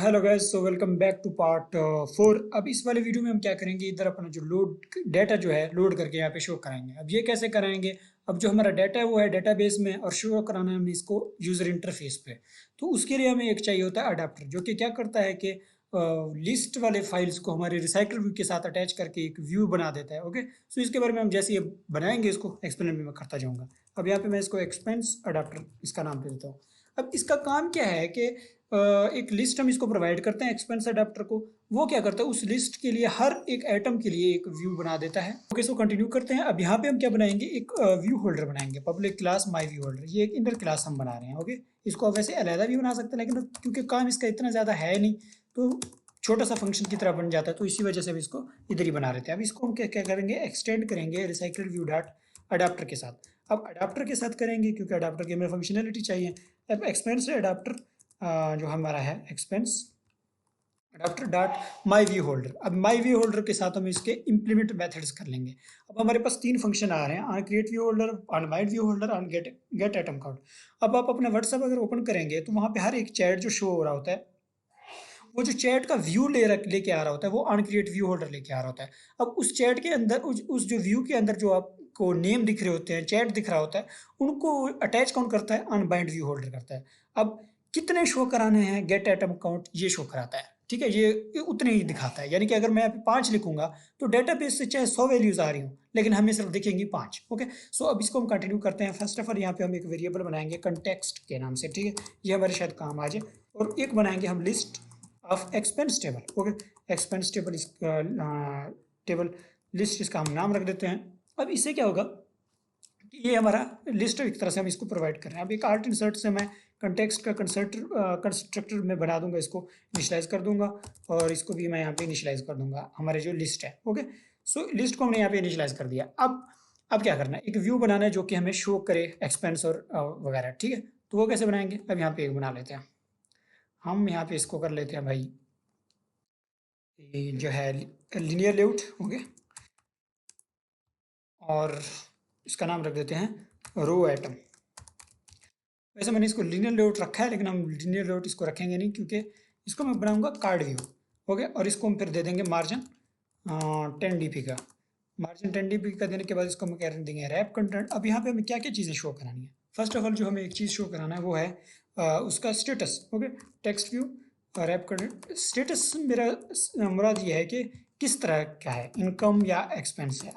Hello guys, so welcome back to part 4। अब इस वाले वीडियो में हम क्या करेंगे, इधर अपना जो लोड डाटा जो है लोड करके यहाँ पे शो कराएंगे। अब ये कैसे कराएंगे? अब जो हमारा डाटा है वो है डेटाबेस में और शो कराना है हमें इसको यूज़र इंटरफेस पे। तो उसके लिए हमें एक चाहिए होता है अडाप्टर, जो कि क्या करता है कि लिस्ट वाले फाइल्स को हमारे रिसाइकल व्यू के साथ अटैच करके एक व्यू बना देता है। ओके, सो इसके बारे में हम जैसे ये बनाएंगे इसको एक्सप्लेन भी मैं करता जाऊँगा। अब यहाँ पे मैं इसको एक्सपेंस अडाप्टर इसका नाम दे देता हूँ। अब इसका काम क्या है कि एक लिस्ट हम इसको प्रोवाइड करते हैं एक्सपेंस अडाप्टर को। वो क्या करता है, उस लिस्ट के लिए हर एक आइटम के लिए एक व्यू बना देता है। ओके, सो कंटिन्यू करते हैं। अब यहाँ पे हम क्या बनाएंगे, एक व्यू होल्डर बनाएंगे, public class my view holder. ये एक इंटर क्लास हम बना रहे हैं। ओके, इसको वैसे अलहदा भी बना सकते हैं, लेकिन क्योंकि काम इसका इतना ज़्यादा है नहीं तो छोटा सा फंक्शन की तरह बन जाता है, तो इसी वजह से हम इसको इधर ही बना रहे थे। अब इसको हम क्या क्या करेंगे, एक्सटेंड करेंगे रिसाइकल व्यू डॉट अडाप्टर के साथ। अब अडाप्टर के साथ करेंगे क्योंकि अडाप्टर की हमें फंक्शनलिटी चाहिए। अब एक्सपेंस अडाप्टर जो हमारा है expense adapter dot my view holder. अब माई व्यू होल्डर के साथ हम इसके इम्प्लीमेंट मेथड्स कर लेंगे। अब हमारे पास तीन फंक्शन आ रहे हैं, on create view holder, on might view holder, on gate item count. अब आप अपना व्हाट्सएप अगर ओपन करेंगे तो वहाँ पे हर एक चैट जो शो हो रहा होता है, वो जो चैट का व्यू लेके आ रहा होता है, वो अनक्रिएट व्यू होल्डर लेके आ रहा होता है। अब उस चैट के अंदर उस जो व्यू के अंदर जो आपको नेम दिख रहे होते हैं, चैट दिख रहा होता है, उनको अटैच कौन करता है, अनबाइंड व्यू होल्डर करता है। अब कितने शो कराने हैं, गेट आइटम काउंट ये शो कराता है। ठीक है, ये उतने ही दिखाता है। यानी कि अगर मैं यहाँ पे 5 लिखूंगा तो डेटाबेस से चाहे 100 वैल्यूज आ रही हूँ, लेकिन हमें सिर्फ दिखेंगी 5। ओके, सो अब इसको हम कंटिन्यू करते हैं। फर्स्ट ऑफ ऑल यहाँ पे हम एक वेरिएबल बनाएंगे कंटेक्स्ट के नाम से। ठीक है, ये हमारे शायद काम आ जाए। और एक बनाएंगे हम list of expense table. Okay, expense table इस टेबल लिस्ट इसका हम नाम रख देते हैं। अब इससे क्या होगा कि ये हमारा लिस्ट एक तरह से हम इसको प्रोवाइड कर रहे हैं। अब एक आर्ट इंसर्ट से मैं कंटेक्स्ट का कंस्ट्रक्टर में बना दूंगा, इसको इनिशलाइज कर दूंगा और इसको भी मैं यहाँ पे इनिशलाइज कर दूंगा, हमारे जो लिस्ट है। ओके, सो लिस्ट को हमने यहाँ पे इनिशलाइज कर दिया। अब क्या करना है, एक व्यू बनाना है जो कि हमें शो करे एक्सपेंस और वगैरह। ठीक है, तो वो कैसे बनाएंगे, अब यहाँ पे एक बना लेते हैं। हम यहाँ पे इसको कर लेते हैं भाई, ये जो है लीनियर लेआउट। ओके, और इसका नाम रख देते हैं रो आइटम। वैसे मैंने इसको लीनियर लेआउट रखा है, लेकिन हम लीनियर लेआउट इसको रखेंगे नहीं, क्योंकि इसको मैं बनाऊंगा कार्ड व्यू। ओके, और इसको हम फिर दे देंगे मार्जिन 10 dp का। मार्जिन 10 dp का देने के बाद इसको हम क्या देंगे, रैप कंटेंट। अब यहाँ पे हमें क्या क्या चीज़ें शो करानी है। फर्स्ट ऑफ ऑल जो हमें एक चीज़ शो कराना है वो है उसका status. Okay, text view wrap content. Status मेरा मुराद ये है कि किस तरह का है, इनकम या एक्सपेंस है।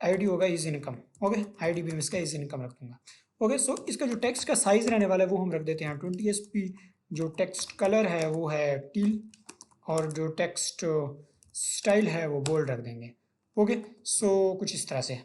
आईडी होगा इज इनकम। ओके, आईडी भी मैं इसका इज इनकम रख दूंगा। ओके, सो इसका जो टेक्स्ट का साइज रहने वाला है वो हम रख देते हैं 20 sp। जो टेक्स्ट कलर है वो है टील, और जो टेक्स्ट स्टाइल है वो बोल्ड रख देंगे। ओके, सो कुछ इस तरह से।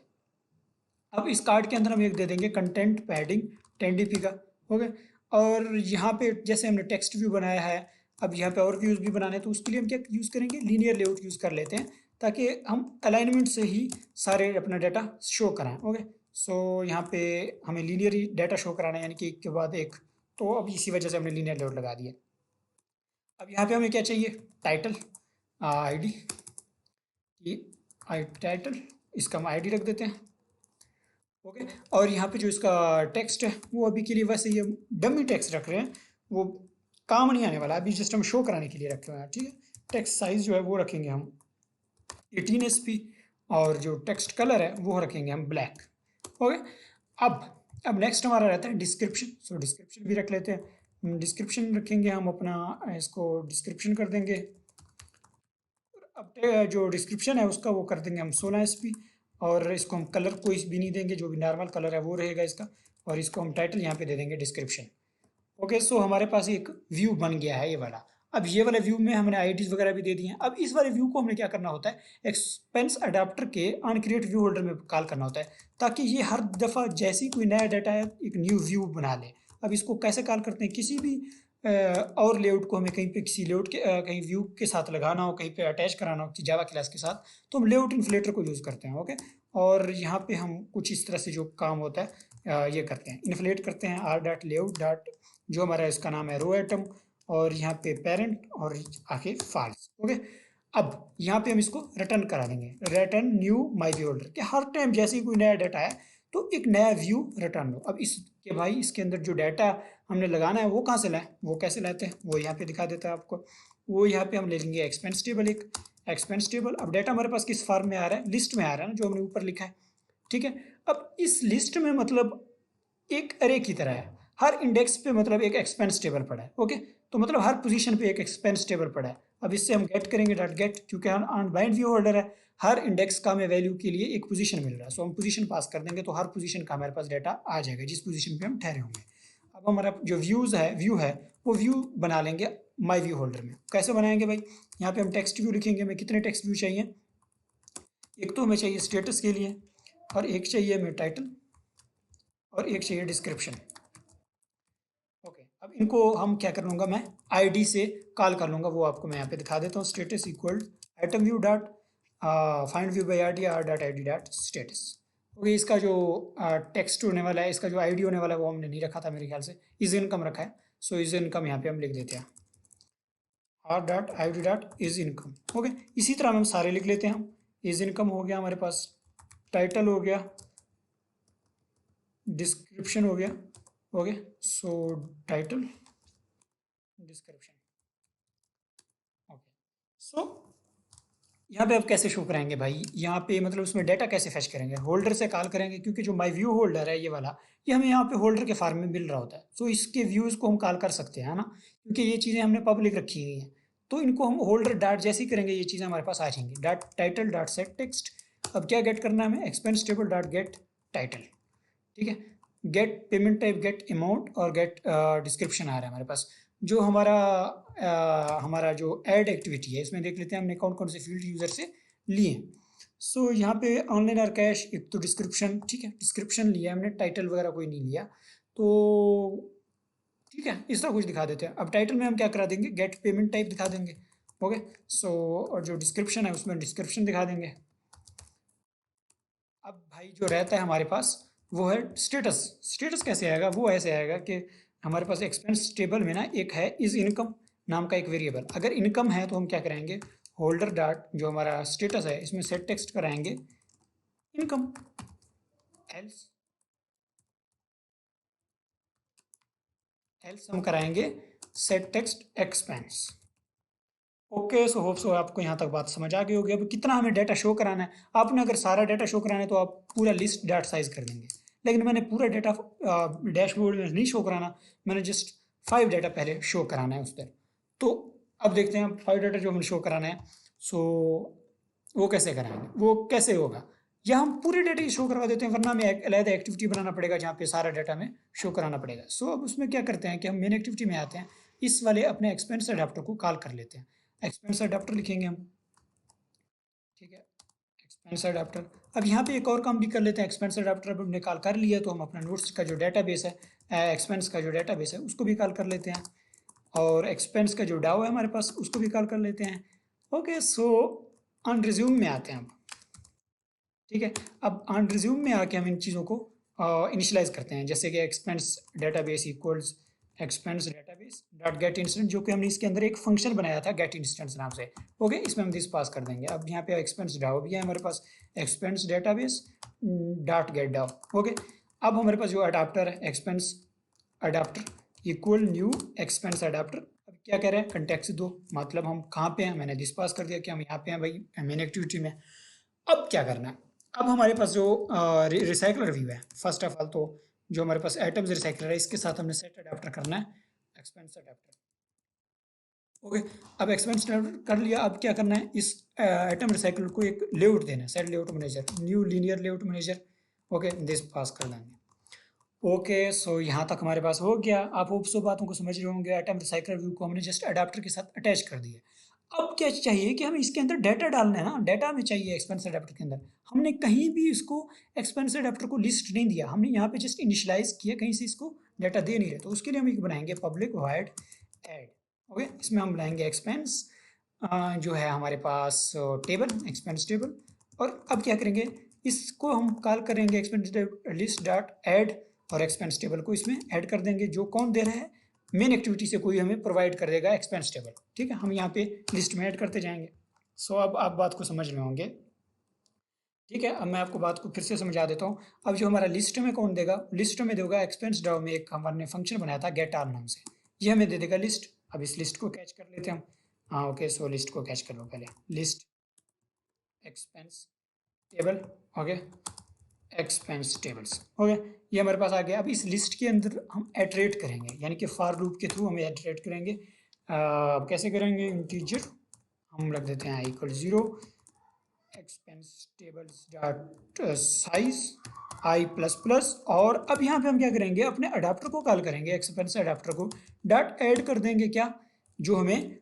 अब इस कार्ड के अंदर हम एक दे देंगे कंटेंट पैडिंग 10 dp का। ओके, और यहाँ पे जैसे हमने टेक्स्ट व्यू बनाया है, अब यहाँ पे और व्यूज़ भी बनाने हैं, तो उसके लिए हम क्या यूज़ करेंगे, लीनियर लेआउट यूज़ कर लेते हैं, ताकि हम अलाइनमेंट से ही सारे अपना डाटा शो कराएं। ओके, सो यहाँ पे हमें लीनियर ही डाटा शो कराना है, यानी कि एक के बाद एक। तो अब इसी वजह से हमने लीनियर लेआउट लगा दिया। अब यहाँ पे हमें क्या चाहिए, टाइटल आईडी, ये टाइटल, इसका हम आईडी रख देते हैं। ओके, और यहाँ पे जो इसका टेक्स्ट है वो अभी के लिए वैसे ये डमी टेक्स्ट रख रहे हैं, वो काम नहीं आने वाला, अभी जस्ट हम शो कराने के लिए रखे हुए हैं। ठीक है, टेक्स्ट साइज जो है वो रखेंगे हम 18 sp, और जो टेक्स्ट कलर है वो रखेंगे हम ब्लैक। ओके, अब नेक्स्ट हमारा रहता है डिस्क्रिप्शन। सो डिस्क्रिप्शन भी रख लेते हैं। डिस्क्रिप्शन रखेंगे हम अपना, इसको डिस्क्रिप्शन कर देंगे। अब जो डिस्क्रिप्शन है उसका वो कर देंगे हम 16 sp, और इसको हम कलर कोई भी नहीं देंगे, जो भी नॉर्मल कलर है वो रहेगा इसका। और इसको हम टाइटल यहाँ पे दे देंगे डिस्क्रिप्शन। ओके, सो हमारे पास एक व्यू बन गया है ये वाला। अब ये वाले व्यू में हमने आईडीज वगैरह भी दे दी हैं। अब इस वाले व्यू को हमने क्या करना होता है, एक्सपेंस अडाप्टर के अनक्रिएट व्यू होल्डर में कॉल करना होता है, ताकि ये हर दफ़ा जैसी कोई नया डाटा है एक न्यू व्यू बना ले। अब इसको कैसे कॉल करते हैं, किसी भी और लेआउट को हमें कहीं पे किसी लेआउट के कहीं व्यू के साथ लगाना हो, कहीं पे अटैच कराना हो जावा क्लास के साथ, तो हम लेआउट इन्फ्लेटर को यूज़ करते हैं। ओके, और यहाँ पे हम कुछ इस तरह से जो काम होता है ये करते हैं, इन्फ्लेट करते हैं आर डॉट लेआउट डॉट, जो हमारा इसका नाम है रो आइटम, और यहाँ पे पेरेंट और आके फाल्स। ओके, अब यहाँ पे हम इसको रिटर्न करा देंगे, return knew my view holder, कि हर टाइम जैसे ही कोई नया डाटा है तो एक नया व्यू रिटर्न हो। अब इसके भाई इसके अंदर जो डाटा हमने लगाना है वो कहाँ से लाएं, वो कैसे लाते हैं वो यहाँ पे दिखा देता है आपको। वो यहाँ पे हम ले लेंगे एक्सपेंस टेबल, एक एक्सपेंस टेबल। अब डाटा हमारे पास किस फॉर्म में आ रहा है, लिस्ट में आ रहा है ना, जो हमने ऊपर लिखा है, ठीक है। अब इस लिस्ट में मतलब एक अरे की तरह है, हर इंडेक्स पे मतलब एक एक्सपेंस टेबल पड़ा है, ओके। तो मतलब हर पोजीशन पे एक एक्सपेंस टेबल पड़ा है। अब इससे हम गेट करेंगे डॉट गेट, क्योंकि हम अनबाइंड व्यू होल्डर है, हर इंडेक्स का हमें वैल्यू के लिए एक पोजीशन मिल रहा है, सो हम पोजीशन पास कर देंगे तो हर पोजीशन का हमारे पास डाटा आ जाएगा जिस पोजीशन पे हम ठहरे होंगे। अब हमारा जो व्यू है वो व्यू बना लेंगे माई व्यू होल्डर में। कैसे बनाएंगे भाई, यहाँ पे हम टेक्स्ट व्यू लिखेंगे। हमें कितने टेक्स्ट व्यू चाहिए, एक तो हमें चाहिए स्टेटस के लिए, और एक चाहिए हमें टाइटल, और एक चाहिए डिस्क्रिप्शन, ओके। अब इनको हम क्या कर लूँगा, मैं आईडी से कॉल कर लूँगा, वो आपको मैं यहाँ पे दिखा देता हूँ। Status equal item view dot find view by ID R dot ID dot status, okay. इसका जो टेक्स्ट होने वाला है, इसका जो आईडी होने वाला है वो हमने नहीं रखा था मेरे ख्याल से, इज इनकम रखा है। सो इज इनकम यहाँ पे हम लिख देते हैं, R dot I D dot is income, okay. इसी तरह हम सारे लिख लेते हैं। हम इज इनकम हो गया हमारे पास, टाइटल हो गया, डिस्क्रिप्शन हो गया, okay. So title, description, okay. So यहाँ पे अब कैसे शो कराएंगे भाई, यहाँ पे मतलब उसमें डाटा कैसे फैच करेंगे, होल्डर से कॉल करेंगे, क्योंकि जो माई व्यू होल्डर है ये वाला, ये हमें यहाँ पे होल्डर के फॉर्म में मिल रहा होता है। सो इसके व्यूज़ को हम कॉल कर सकते हैं, है ना, क्योंकि ये चीज़ें हमने पब्लिक रखी हुई हैं। तो इनको हम होल्डर डॉट जैसे ही करेंगे ये चीज़ें हमारे पास आ जाएंगी, dot title dot set text. अब क्या गेट करना है हमें, expense table dot get title, ठीक है। Get payment type, get amount, और गेट डिस्क्रिप्शन आ रहा है हमारे पास। जो हमारा जो ऐड एक्टिविटी है, इसमें देख लेते हैं हमने कौन कौन से फील्ड यूज़र से लिए। सो यहाँ पे ऑनलाइन और कैश, एक तो डिस्क्रिप्शन, ठीक है, डिस्क्रिप्शन लिया हमने, टाइटल वगैरह कोई नहीं लिया, तो ठीक है, इस तरह कुछ दिखा देते हैं। अब टाइटल में हम क्या करा देंगे, गेट पेमेंट टाइप दिखा देंगे, ओके। सो और जो डिस्क्रिप्शन है उसमें डिस्क्रिप्शन दिखा देंगे। अब भाई जो रहता है हमारे पास वो है स्टेटस। स्टेटस कैसे आएगा, वो ऐसे आएगा कि हमारे पास एक्सपेंस टेबल में ना एक है इज इनकम नाम का एक वेरिएबल। अगर इनकम है तो हम क्या कराएंगे, होल्डर डॉट जो हमारा स्टेटस है इसमें सेट टेक्स्ट कराएंगे इनकम, एल्स एल्स हम कराएंगे set text expense, okay. So hope so आपको यहाँ तक बात समझ आ गई होगी। अब कितना हमें डाटा शो कराना है, आपने अगर सारा डाटा शो कराना है तो आप पूरा लिस्ट डाटा साइज कर देंगे, लेकिन मैंने पूरा डाटा डैशबोर्ड में नहीं शो कराना, मैंने जस्ट 5 डाटा पहले शो कराना है उस पर। तो अब देखते हैं 5 डाटा जो हमें शो कराना है, सो वो कैसे कराएंगे, वो कैसे होगा, या हम पूरे डाटा ही शो करवा देते हैं, वरना हमें एक अलग एक्टिविटी बनाना पड़ेगा जहाँ पे सारा डाटा में शो कराना पड़ेगा। सो अब उसमें क्या करते हैं कि हम मेन एक्टिविटी में आते हैं, इस वाले अपने एक्सपेंस अडाप्टर को कॉल कर लेते हैं। एक्सपेंस अडाप्टर लिखेंगे हम, ठीक है, एक्सपेंस अडाप्टर। अब यहाँ पे एक और काम भी कर लेते हैं, एक्सपेंस अडाप्टर अब हमने कॉल कर लिया तो हम अपना नोट्स का जो डेटाबेस है, एक्सपेंस का जो डेटाबेस है उसको भी कॉल कर लेते हैं, और एक्सपेंस का जो डाउ है हमारे पास उसको भी कॉल कर लेते हैं, ओके। सो ऑन रिज्यूम में आते हैं अब, ठीक है। अब ऑन रिज्यूम में आके हम इन चीज़ों को इनिशियलाइज करते हैं, जैसे कि expense database equals expense database dot gate instance, जो कि हमने इसके अंदर एक फंक्शन बनाया था गेट इंस्टेंस नाम से, ओके। इसमें हम दिस पास कर देंगे। अब यहाँ पे एक्सपेंस डाउ भी है हमारे पास, एक्सपेंस डेटाबेस डॉट गेट डाउ, ओके। अब हमारे पास जो अडाप्टर है expense adapter equal new expense adapter. अब क्या कह रहे हैं, कंटेक्स्ट दो, मतलब हम कहाँ पे हैं, मैंने दिस पास कर दिया कि हम यहाँ पे हैं भाई मेन एक्टिविटी में। अब क्या करना है, अब हमारे पास जो रिसाइकलर व्यू है, फर्स्ट ऑफ ऑल तो जो हमारे पास एटम्स रिसाइकलर है इसके साथ हमने सेट अडाप्टर करना है, एक्सपेंस अडाप्टर, ओके। अब एक्सपेंस अडाप्टर कर लिया, अब क्या करना है, इस एटम रिसाइकलर को एक लेआउट देना है, set layout manager, new linear layout manager, okay, this pass कर देंगे, ओके। सो यहाँ तक हमारे पास हो गया। आप होप सो बातों को समझ रहे होंगे, एटम रिसाइकलर व्यू को हमने जस्ट अडाप्टर के साथ अटैच कर दिया। अब क्या चाहिए कि हमें इसके अंदर डाटा डालना है ना, डाटा हमें चाहिए एक्सपेंस अडाप्टर के अंदर। हमने कहीं भी इसको एक्सपेंस अडाप्टर को लिस्ट नहीं दिया, हमने यहाँ पे जस्ट इनिशियलाइज किया, कहीं से इसको डाटा दे नहीं रहे, तो उसके लिए हम एक बनाएंगे पब्लिक वॉइड ऐड, ओके। इसमें हम बनाएंगे एक्सपेंस जो है हमारे पास टेबल, एक्सपेंस टेबल। और अब क्या करेंगे, इसको हम कॉल करेंगे एक्सपेंस लिस्ट डॉट ऐड, और एक्सपेंस टेबल को इसमें ऐड कर देंगे, जो कौन दे रहा है, मेन एक्टिविटी से कोई हमें प्रोवाइड कर देगा एक्सपेंस टेबल, ठीक है। हम यहाँ पे लिस्ट में ऐड करते जाएंगे। सो अब आप बात को समझ रहे होंगे। ठीक है, अब मैं आपको बात को फिर से समझा देता हूँ। अब जो हमारा लिस्ट में कौन देगा, लिस्ट में देगा एक्सपेंस डाउ में एक हमने फंक्शन बनाया था गेट आर नाम से, ये हमें दे देगा लिस्ट। अब इस लिस्ट को कैच कर लेते हैं हम। हाँ ओके, सो लिस्ट को कैच कर लो पहले, list expense table, okay, expense tables, okay, ये हमारे पास आ गया। अब इस लिस्ट के अंदर हम एटरेट करेंगे, यानी कि फॉर लूप के थ्रू हमें एटरेट करेंगे। कैसे करेंगे, इंटीजर हम रख देते हैं equal 0, expense tables dot size I plus plus, और अब यहाँ पे हम क्या करेंगे, अपने अडाप्टर को कॉल करेंगे, expense adapter co dot add कर देंगे क्या, जो हमें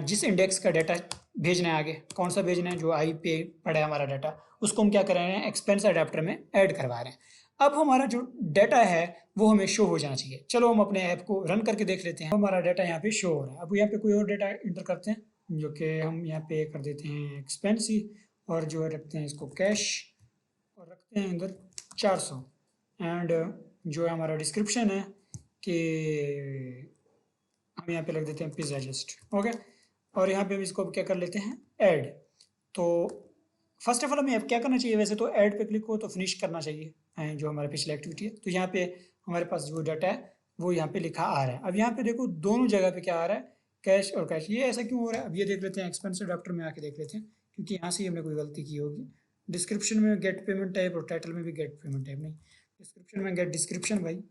जिस इंडेक्स का डाटा भेजना है आगे, कौन सा भेजना है, जो आई पे पड़ा है हमारा डाटा, उसको हम क्या कर रहे हैं, एक्सपेंस अडाप्टर में ऐड करवा रहे हैं। अब हमारा जो डाटा है वो हमें शो हो जाना चाहिए। चलो हम अपने ऐप को रन करके देख लेते हैं। हमारा डाटा यहाँ पे शो हो रहा है। अब यहाँ पे कोई और डाटा इंटर करते हैं, जो कि हम यहाँ पे कर देते हैं एक्सपेंस ही, और जो है रखते हैं इसको कैश, और रखते हैं अंदर 400, एंड जो है हमारा डिस्क्रिप्शन है कि हम यहाँ पे रख देते हैं पिज़्ज़ा जस्ट, ओके। और यहाँ पे हम इसको क्या कर लेते हैं, ऐड। तो फर्स्ट ऑफ ऑल हमें अब क्या करना चाहिए, वैसे तो ऐड पे क्लिक हो तो फिनिश करना चाहिए, जो हमारा पिछला एक्टिविटी है। तो यहाँ पे हमारे पास जो डाटा है वो यहाँ पे लिखा आ रहा है। अब यहाँ पे देखो दोनों जगह पे क्या आ रहा है, कैश और कैश। ये ऐसा क्यों हो रहा है, अब ये देख लेते हैं, एक्सपेंस अडॉप्टर में आके देख लेते हैं, क्योंकि यहाँ से ही हमने कोई गलती की होगी। डिस्क्रिप्शन में गेट पेमेंट टाइप और टाइटल में भी गेट पेमेंट टाइप, नहीं डिस्क्रिप्शन में गेट डिस्क्रिप्शन भाई,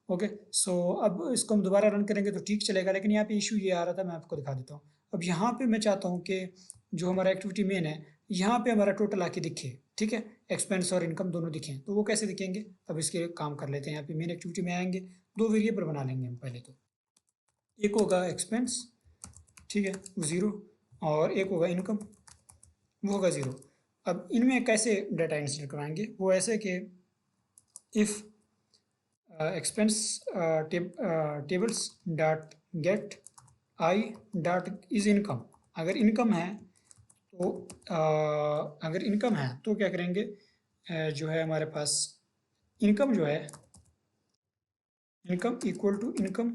ओके। सो अब इसको हम दोबारा रन करेंगे तो ठीक चलेगा, लेकिन यहाँ पे इशू ये आ रहा था, मैं आपको दिखा देता हूँ। अब यहाँ पे मैं चाहता हूँ कि जो हमारा एक्टिविटी मेन है, यहाँ पे हमारा टोटल आके दिखे, ठीक है, एक्सपेंस और इनकम दोनों दिखें। तो वो कैसे दिखेंगे, अब इसके काम कर लेते हैं। यहाँ पे मेन एक्टिविटी में आएंगे, दो वेरिएबल बना लेंगे हम पहले तो। एक होगा एक्सपेंस, ठीक है, वो 0, और एक होगा इनकम, वो होगा 0। अब इनमें कैसे डाटा इंसर्ट करवाएंगे, वो ऐसे कि if expense tables dot get I dot is income, अगर इनकम है तो अगर इनकम है तो क्या करेंगे, जो है हमारे पास इनकम जो है, income equal to income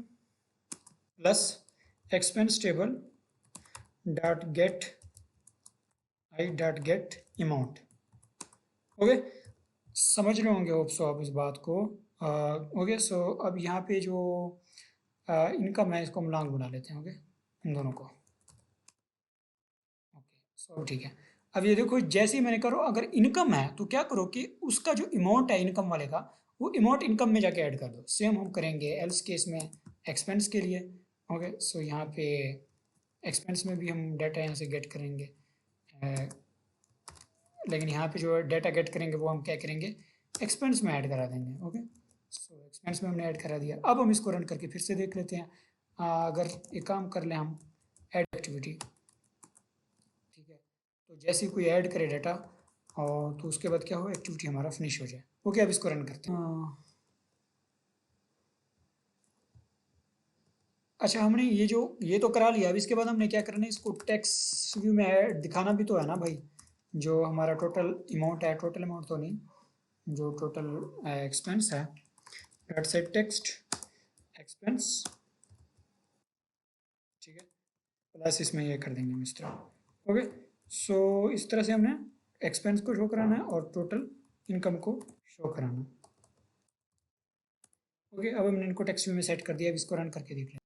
plus expense table dot get I dot get amount, okay. समझ रहे होंगे होप सो आप इस बात को, ओके। सो अब यहाँ पे जो इनकम है इसको हम लॉन्ग बना लेते हैं, ओके, इन दोनों को, ओके। सो ठीक है। अब ये देखो, जैसे ही मैंने करो, अगर इनकम है तो क्या करो कि उसका जो अमाउंट है इनकम वाले का, वो अमाउंट इनकम में जाके ऐड कर दो। सेम हम करेंगे एल्स केस में एक्सपेंस के लिए, ओके। सो यहाँ पे एक्सपेंस में भी हम डाटा यहाँ से गेट करेंगे, लेकिन यहाँ पे जो डाटा गेट करेंगे वो हम क्या करेंगे, एक्सपेंस में ऐड करा देंगे, ओके। सो एक्सपेंस में हमने ऐड करा दिया। अब हम इसको रन करके फिर से देख लेते हैं। अगर एक काम कर लें हम, ऐड एक्टिविटी, ठीक है, तो जैसे ही कोई ऐड करे डाटा, और तो उसके बाद क्या हो, एक्टिविटी हमारा फिनिश हो जाए, ओके। अब इसको रन करते हैं। अच्छा, हमने ये तो करा लिया। अब इसके बाद हमने क्या करना है, इसको टेक्स्ट व्यू में दिखाना भी तो है ना भाई, जो हमारा टोटल अमाउंट है, टोटल अमाउंट तो नहीं, जो टोटल एक्सपेंस है, डॉट सेट टेक्स्ट एक्सपेंस, ठीक है, प्लस इसमें ये कर देंगे इस तरह, ओके। सो इस तरह से हमने एक्सपेंस को शो कराना है और टोटल इनकम को शो कराना है, ओके। अब हमने इनको टेक्स्ट व्यू में सेट कर दिया। अब इसको रन करके देख लें।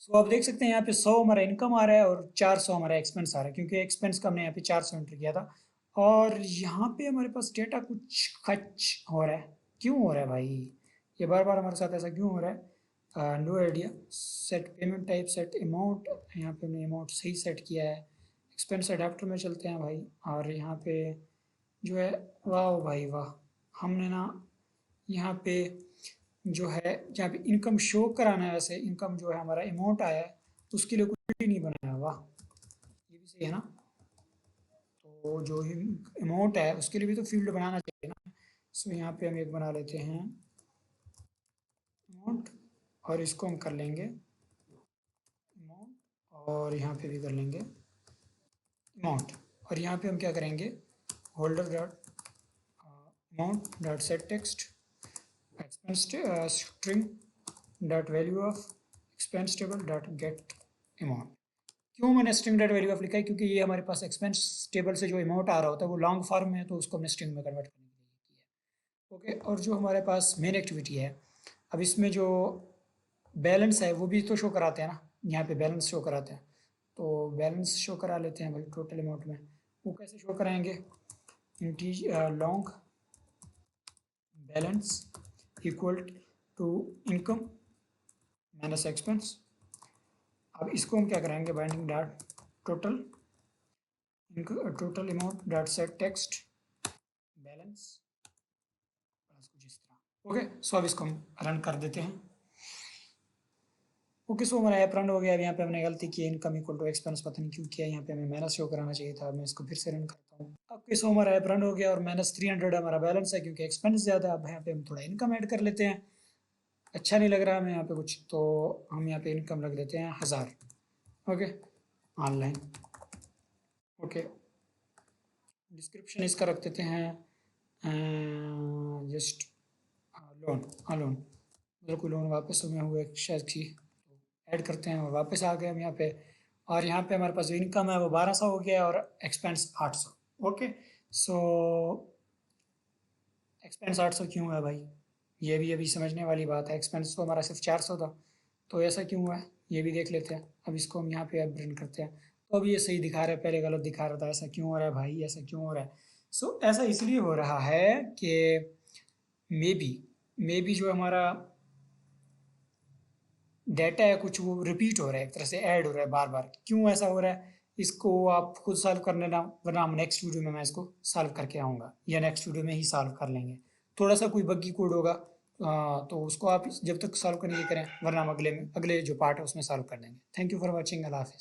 सो आप देख सकते हैं यहाँ पे 100 हमारा इनकम आ रहा है और 400 हमारा एक्सपेंस आ रहा है, क्योंकि एक्सपेंस का हमने यहाँ पे 400 एंटर किया था। और यहाँ पे हमारे पास डेटा कुछ खच हो रहा है, क्यों हो रहा है भाई, ये बार बार हमारे साथ ऐसा क्यों हो रहा है, no idea. Set payment type, set amount, यहाँ पे हमने अमाउंट सही सेट किया है। एक्सपेंस अडाप्टर में चलते हैं भाई, और यहाँ पे जो है, वाह भाई वाह, हमने ना यहाँ पे जो है, जहाँ पे इनकम शो कराना है, वैसे इनकम जो है हमारा अमाउंट आया है, उसके लिए कुछ भी नहीं बनाया। वाह, ये भी सही है ना। तो जो अमाउंट है उसके लिए भी तो फील्ड बनाना चाहिए ना। सो यहाँ पे हम एक बना लेते हैं अमाउंट, और इसको हम कर लेंगे अमाउंट, और यहाँ पे भी कर लेंगे अमाउंट। और यहाँ पे हम क्या करेंगे, holder dot amount dot set text expense string dot value of expense table dot get amount, क्यों मैंने स्ट्रिंग डॉट वैल्यू ऑफ लिखा है, क्योंकि ये हमारे पास एक्सपेंस टेबल से जो अमाउंट आ रहा होता है वो लॉन्ग फॉर्म में है, तो उसको हमने स्ट्रिंग में कन्वर्ट करने के लिए किया है। ओके, और जो हमारे पास मेन एक्टिविटी है, अब इसमें जो बैलेंस है वो भी तो शो कराते हैं ना, यहाँ पे बैलेंस शो कराते हैं, तो बैलेंस शो करा लेते हैं भाई टोटल अमाउंट में। वो कैसे शो कराएंगे, इंटीज long balance equal to income minus expense. अब इसको हम क्या कराएंगे, binding dot total total amount dot set text balance कुछ इस तरह। ओके, सो अब इसको हम रन कर देते हैं। ओके, सो हमारा ऐप रन हो गया। अब यहाँ पे हमने गलती की, इनकम इक्वल टू एक्सपेंस पता नहीं क्यों किया, यहाँ पे हमें माइनस शो कराना चाहिए था। मैं इसको फिर से रन करता हूँ। ओके, सो हमारा ऐप रन हो गया और -300 हमारा बैलेंस है क्योंकि एक्सपेंस ज़्यादा है। अब यहाँ पे हम थोड़ा इनकम ऐड कर लेते हैं। अच्छा नहीं लग रहा हमें यहाँ पे कुछ, तो हम यहाँ पे इनकम रख देते हैं 1000। Okay, online. ओके, डिस्क्रिप्शन इसका रख देते हैं जस्ट लोन। हाँ, लोन मतलब कोई लोन वापस हमें हुए शायद की, ऐड करते हैं और वापस आ गए हम यहाँ पे। और यहाँ पे हमारे पास जो इनकम है वो 1200 हो गया और एक्सपेंस 800। ओके, सो एक्सपेंस 800 क्यों है भाई, ये भी अभी समझने वाली बात है। एक्सपेंस तो हमारा सिर्फ 400 था, तो ऐसा क्यों हुआ है ये भी देख लेते हैं। अब इसको हम यहाँ पे अब रन करते हैं, तो अभी ये सही दिखा रहा है, पहले गलत दिखा रहा था। ऐसा क्यों हो रहा है भाई, ऐसा क्यों हो रहा है। सो ऐसा इसलिए हो रहा है कि मे बी जो हमारा डेटा है कुछ वो रिपीट हो रहा है, एक तरह से ऐड हो रहा है बार बार। क्यों ऐसा हो रहा है, इसको आप खुद सॉल्व कर लेना, वरना हम नेक्स्ट वीडियो में मैं इसको सॉल्व करके आऊँगा, या नेक्स्ट वीडियो में ही सॉल्व कर लेंगे। थोड़ा सा कोई बग्गी कोड होगा, तो उसको आप जब तक सॉल्व करने की करें, वरना हम अगले जो पार्ट है उसमें सॉल्व कर देंगे। थैंक यू फॉर वॉचिंग, अल्लाह हाफिज़।